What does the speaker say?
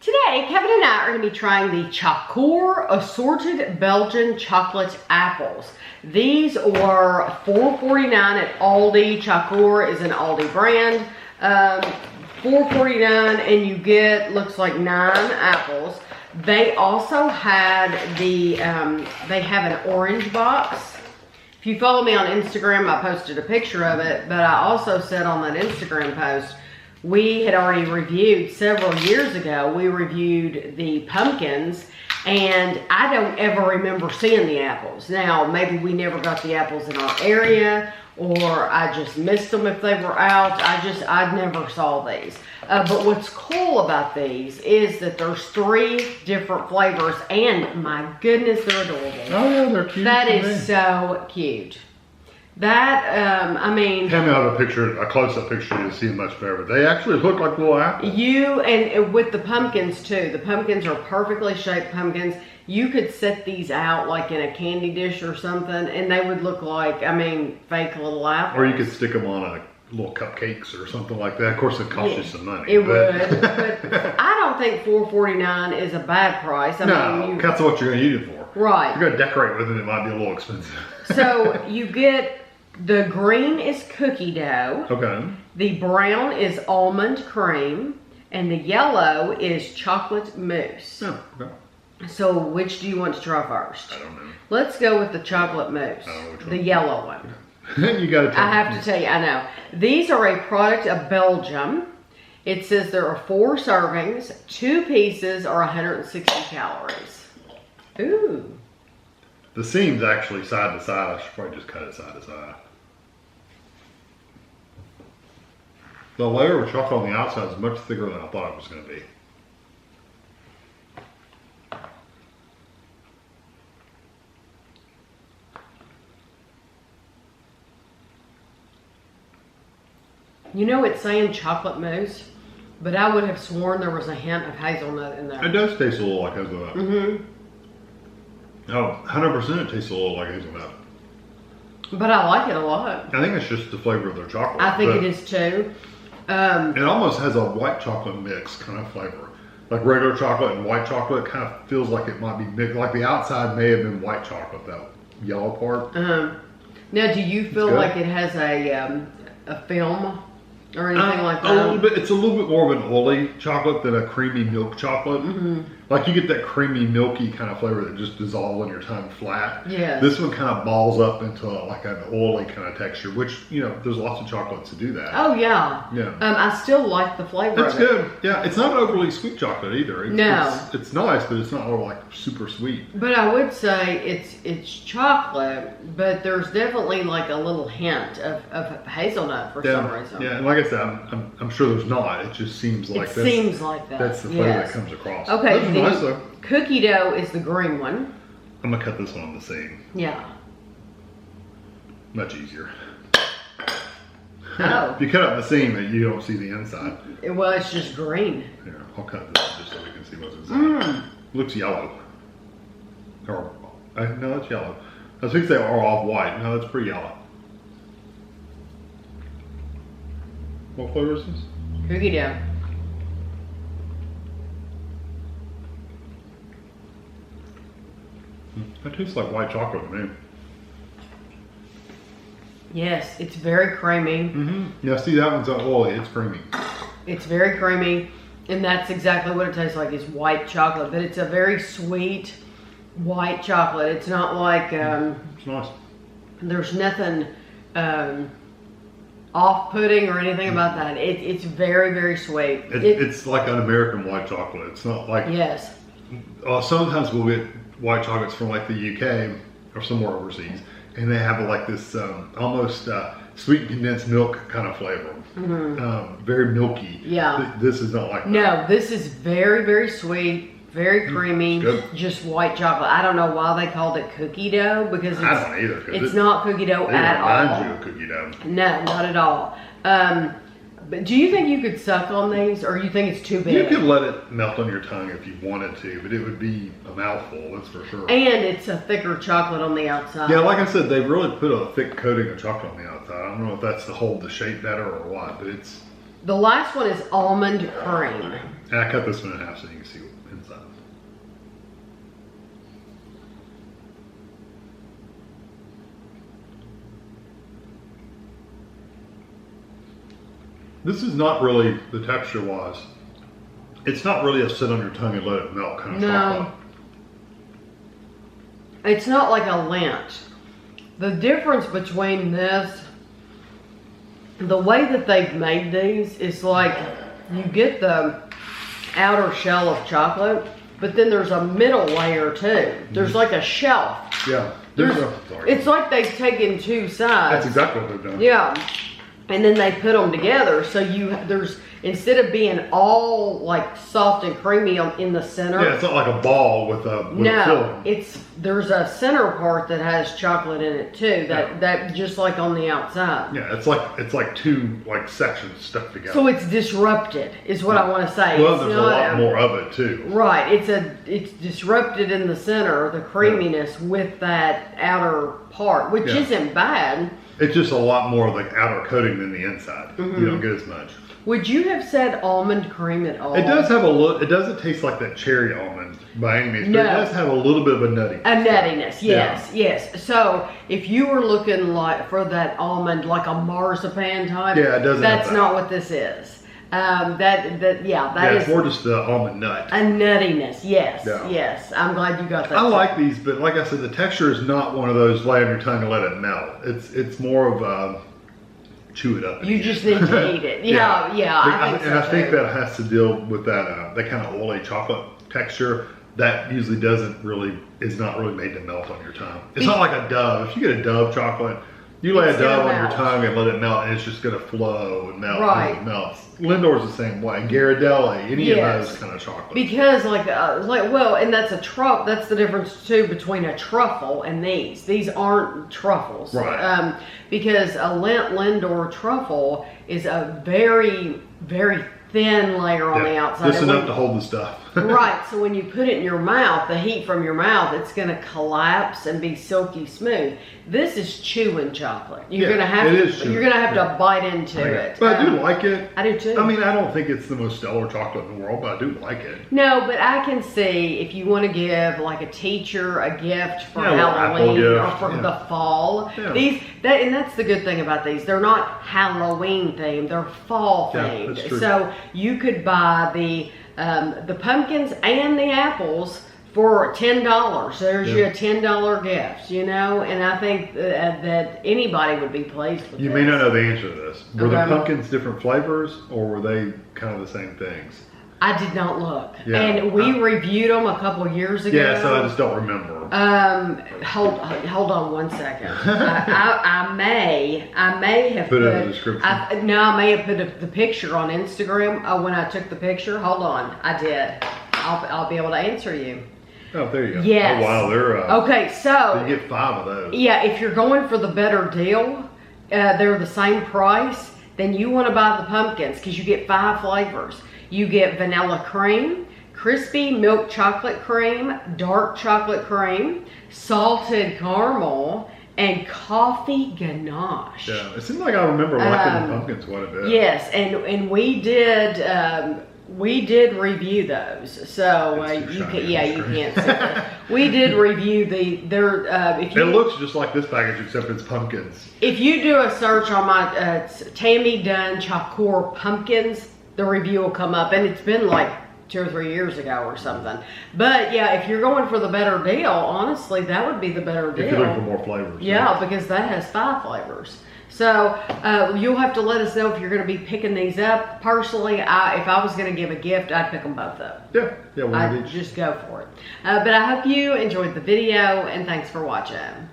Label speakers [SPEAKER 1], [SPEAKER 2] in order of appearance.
[SPEAKER 1] Today, Kevin and I are going to be trying the Choceur Assorted Belgian Chocolate Apples. These were $4.49 at ALDI. Choceur is an ALDI brand. $4.49 and you get, looks like 9 apples. They also had the, they have an orange box. If you follow me on Instagram, I posted a picture of it, but I also said on that Instagram post, we had already reviewed several years ago, we reviewed the pumpkins, and I don't ever remember seeing the apples. Now, maybe we never got the apples in our area, or I just missed them if they were out. I never saw these. But what's cool about these is that there's 3 different flavors, and my goodness, they're adorable.
[SPEAKER 2] Oh yeah, they're cute.
[SPEAKER 1] That is so cute. That, I mean...
[SPEAKER 2] Hand me out a picture, a close-up picture, you'll see it much better. But they actually look like little apples.
[SPEAKER 1] And with the pumpkins too, the pumpkins are perfectly shaped pumpkins. You could set these out like in a candy dish or something, and they would look like, I mean, fake little apples.
[SPEAKER 2] Or you could stick them on a little cupcakes or something like that. Of course, it costs you some money.
[SPEAKER 1] It would, but I don't think $4.49 is a bad price. I mean,
[SPEAKER 2] that's what you're going to use it for.
[SPEAKER 1] Right.
[SPEAKER 2] If you're going to decorate with it, it might be a little expensive.
[SPEAKER 1] So you get, the green is cookie dough.
[SPEAKER 2] Okay.
[SPEAKER 1] The brown is almond cream, and the yellow is chocolate mousse.
[SPEAKER 2] Oh, okay.
[SPEAKER 1] So which do you want to try first?
[SPEAKER 2] I don't know.
[SPEAKER 1] Let's go with the chocolate mousse, the yellow one.
[SPEAKER 2] You got to tell
[SPEAKER 1] I have to tell you, I know. These are a product of Belgium. It says there are 4 servings, 2 pieces are 160 calories. Ooh.
[SPEAKER 2] The seam's actually side to side. I should probably just cut it side to side. The layer of chocolate on the outside is much thicker than I thought it was going to be.
[SPEAKER 1] You know, it's saying chocolate mousse, but I would have sworn there was a hint of hazelnut in there.
[SPEAKER 2] It does taste a little like hazelnut.
[SPEAKER 1] Mm-hmm.
[SPEAKER 2] Oh, 100% it tastes a little like hazelnut.
[SPEAKER 1] But I like it a lot.
[SPEAKER 2] I think it's just the flavor of their chocolate.
[SPEAKER 1] I think it is too.
[SPEAKER 2] It almost has a white chocolate mix kind of flavor. Like regular chocolate and white chocolate kind of feels like it might be mixed. Like the outside may have been white chocolate, that yellow part.
[SPEAKER 1] Now, do you feel like it has a film or anything like that?
[SPEAKER 2] A little bit. It's a little bit more of an oily chocolate than a creamy milk chocolate. Mm-hmm. Like you get that creamy, milky kind of flavor that just dissolves on your tongue flat.
[SPEAKER 1] Yeah.
[SPEAKER 2] This one kind of balls up into like an oily kind of texture, which, you know, there's lots of chocolates to do that.
[SPEAKER 1] Oh, yeah.
[SPEAKER 2] Yeah.
[SPEAKER 1] I still like the flavor
[SPEAKER 2] That's
[SPEAKER 1] of it.
[SPEAKER 2] good. Yeah, it's not overly sweet chocolate either. It's nice, but it's not like super sweet.
[SPEAKER 1] But I would say it's chocolate, but there's definitely like a little hint of hazelnut for some reason.
[SPEAKER 2] Yeah, and like I said, I'm sure there's not. It just seems like that.
[SPEAKER 1] Seems like that.
[SPEAKER 2] That's the flavor that comes across.
[SPEAKER 1] Okay,
[SPEAKER 2] nice, though.
[SPEAKER 1] Cookie dough is the green one.
[SPEAKER 2] I'm gonna cut this one on the seam.
[SPEAKER 1] Yeah.
[SPEAKER 2] Much easier.
[SPEAKER 1] Oh.
[SPEAKER 2] If you cut up the seam, you don't see the inside.
[SPEAKER 1] Well, it's just green.
[SPEAKER 2] Here, I'll cut this just so we can see what's inside. Looks yellow. Or no, it's yellow. I was thinking they are off white. No, that's pretty yellow. What flavor is this?
[SPEAKER 1] Cookie dough.
[SPEAKER 2] That tastes like white chocolate to me.
[SPEAKER 1] Yes, it's very creamy.
[SPEAKER 2] Mm-hmm. Yeah, see, that one's not oily. It's creamy.
[SPEAKER 1] It's very creamy, and that's exactly what it tastes like, is white chocolate. But it's a very sweet white chocolate. It's not like...
[SPEAKER 2] it's nice.
[SPEAKER 1] There's nothing off-putting or anything about that. It's very, very sweet.
[SPEAKER 2] It's like an American white chocolate. It's not like...
[SPEAKER 1] Yes.
[SPEAKER 2] Sometimes we'll get white chocolates from like the UK or somewhere overseas, and they have like this almost sweet condensed milk kind of flavor. Mm-hmm. Very milky.
[SPEAKER 1] Yeah.
[SPEAKER 2] This is not like that.
[SPEAKER 1] No, this is very, very sweet, very creamy, just white chocolate. I don't know why they called it cookie dough, because
[SPEAKER 2] I don't either.
[SPEAKER 1] It's not cookie dough at all.
[SPEAKER 2] It reminds you of cookie dough.
[SPEAKER 1] No, not at all. But do you think you could suck on these, or you think it's too big?
[SPEAKER 2] You could let it melt on your tongue if you wanted to, but it would be a mouthful, that's for sure.
[SPEAKER 1] And it's a thicker chocolate on the outside.
[SPEAKER 2] Yeah, like I said, they really put a thick coating of chocolate on the outside. I don't know if that's to hold the shape better or what, but it's
[SPEAKER 1] The last one is Almond Cream.
[SPEAKER 2] And I cut this one in half so you can see inside. This is not really, the texture wise, it's not really a sit on your tongue and let it melt kind of chocolate.
[SPEAKER 1] It's not like a Lindt. The difference between this, the way that they've made these is like you get the outer shell of chocolate, but then there's a middle layer too. There's like a shelf.
[SPEAKER 2] Yeah.
[SPEAKER 1] It's like they've taken two sides.
[SPEAKER 2] That's exactly what they've done.
[SPEAKER 1] Yeah. And then they put them together, so there's instead of being all like soft and creamy in the center.
[SPEAKER 2] Yeah, it's not like a ball with a filling.
[SPEAKER 1] There's a center part that has chocolate in it too. That just like on the outside.
[SPEAKER 2] Yeah, it's like two like sections stuck together.
[SPEAKER 1] So it's disrupted, is what I want to say.
[SPEAKER 2] Well, there's a lot more of it too.
[SPEAKER 1] Right, it's disrupted in the center, the creaminess with that outer part, which isn't bad.
[SPEAKER 2] It's just a lot more like outer coating than the inside. You don't get as much.
[SPEAKER 1] Would you have said almond cream at all?
[SPEAKER 2] It does have a little. It doesn't taste like that cherry almond by any means, but it does have a little bit of a nuttiness.
[SPEAKER 1] A nuttiness, yes. So if you were looking like for that almond, like a marzipan type,
[SPEAKER 2] it doesn't.
[SPEAKER 1] That's not what this is. That is
[SPEAKER 2] it's more just the almond nut.
[SPEAKER 1] A nuttiness, yes. I'm glad you got that.
[SPEAKER 2] I like these, but like I said, the texture is not one of those lay on your tongue and let it melt. It's more of a chew it up.
[SPEAKER 1] You just need to eat it. Yeah. I
[SPEAKER 2] think that has to deal with that kind of oily chocolate texture that usually is not really made to melt on your tongue. It's not like a Dove. If you get a Dove chocolate, you lay a Dove on your tongue and let it melt, and it's just going to flow and melt.
[SPEAKER 1] Right.
[SPEAKER 2] And it melts. Lindor's the same way. Ghirardelli, any of those kind of chocolates.
[SPEAKER 1] Because and that's a truffle. That's the difference too between a truffle and these. These aren't truffles.
[SPEAKER 2] Right.
[SPEAKER 1] Because a Lindor truffle is a very, very thin layer on the outside.
[SPEAKER 2] Just enough to hold the stuff.
[SPEAKER 1] Right, so when you put it in your mouth, the heat from your mouth, it's going to collapse and be silky smooth. This is chewing chocolate. You're going to have to bite into it.
[SPEAKER 2] But I do like it.
[SPEAKER 1] I do too.
[SPEAKER 2] I mean, I don't think it's the most stellar chocolate in the world, but I do like it.
[SPEAKER 1] No, but I can see if you want to give like a teacher a gift for
[SPEAKER 2] Halloween
[SPEAKER 1] or for the fall.
[SPEAKER 2] Yeah.
[SPEAKER 1] And that's the good thing about these. They're not Halloween themed. They're fall themed.
[SPEAKER 2] That's true.
[SPEAKER 1] So you could buy the pumpkins and the apples for $10. There's you a $10 gift, and I think that anybody would be pleased with
[SPEAKER 2] You
[SPEAKER 1] this.
[SPEAKER 2] may not know the answer to this. Were the pumpkins different flavors, or were they kind of the same things?
[SPEAKER 1] I did not look.
[SPEAKER 2] Yeah.
[SPEAKER 1] And we reviewed them a couple years ago.
[SPEAKER 2] Yeah, so I just don't remember.
[SPEAKER 1] Hold on one second. I may have
[SPEAKER 2] put it in the description.
[SPEAKER 1] I may have put the picture on Instagram when I took the picture. Hold on, I did. I'll be able to answer you.
[SPEAKER 2] Oh, there you go.
[SPEAKER 1] Yes.
[SPEAKER 2] Oh, wow, they're
[SPEAKER 1] okay. So
[SPEAKER 2] you get 5 of those.
[SPEAKER 1] Yeah, if you're going for the better deal, they're the same price. Then you want to buy the pumpkins because you get 5 flavors. You get vanilla cream, crispy milk chocolate cream, dark chocolate cream, salted caramel, and coffee ganache.
[SPEAKER 2] Yeah, it seems like I remember liking the pumpkins quite a bit.
[SPEAKER 1] Yes, and we did review those. So you can't see it. We did review it
[SPEAKER 2] looks just like this package except it's pumpkins.
[SPEAKER 1] If you do a search on my Tammy Dunn Choceur pumpkins, the review will come up, and it's been like 2 or 3 years ago or something. But yeah, if you're going for the better deal, honestly, that would be the better deal.
[SPEAKER 2] If you're looking for more flavors.
[SPEAKER 1] Yeah, because that has 5 flavors. So you'll have to let us know if you're going to be picking these up. Personally, if I was going to give a gift, I'd pick them both up.
[SPEAKER 2] Yeah,
[SPEAKER 1] I'd just go for it. But I hope you enjoyed the video, and thanks for watching.